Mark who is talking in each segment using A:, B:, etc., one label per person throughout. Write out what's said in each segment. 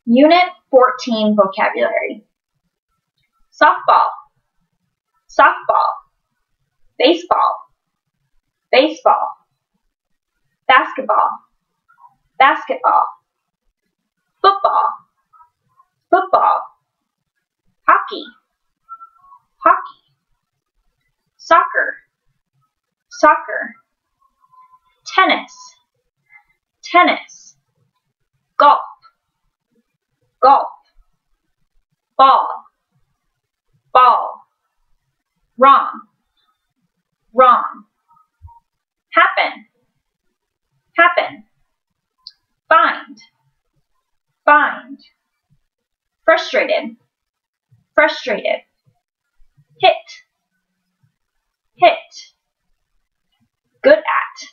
A: Unit 14 Vocabulary. Softball, softball. Baseball, baseball. Basketball, basketball. Football, football. Hockey, hockey. Soccer, soccer. Tennis, tennis. Golf, golf. Ball, ball. Wrong, wrong. Happen, happen. Find, find. Frustrated, frustrated. Hit, hit. Good at,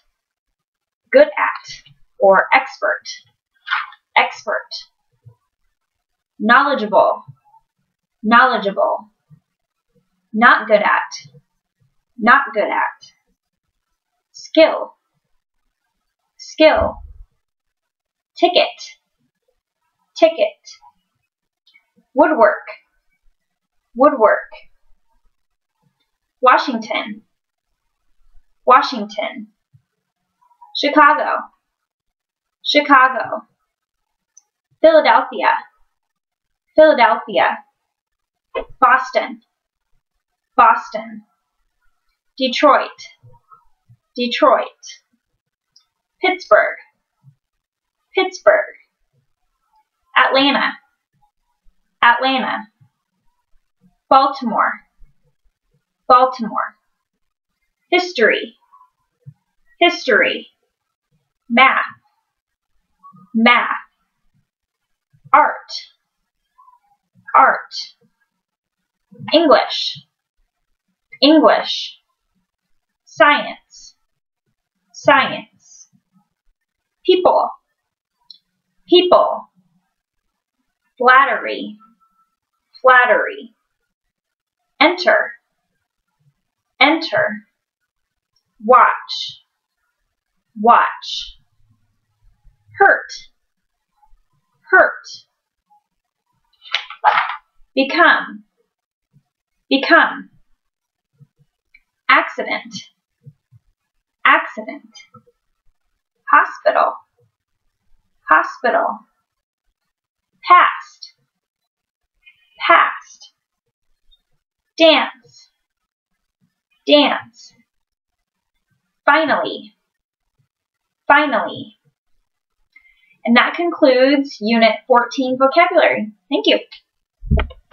A: or expert, expert. Knowledgeable, knowledgeable. Not good at, not good at. Skill, skill. Ticket, ticket. Woodwork, woodwork. Washington, Washington. Chicago, Chicago. Philadelphia, Philadelphia. Boston, Boston. Detroit, Detroit. Pittsburgh, Pittsburgh. Atlanta, Atlanta. Baltimore, Baltimore. History, history. Math, math. Art, art. English, English. Science, science. People, people. Flattery, flattery. Enter, enter. Watch, watch. Hurt, hurt. Become, become. Accident, accident. Hospital, hospital. Past, past. Dance, dance. Finally, finally. And that concludes Unit 14 Vocabulary. Thank you.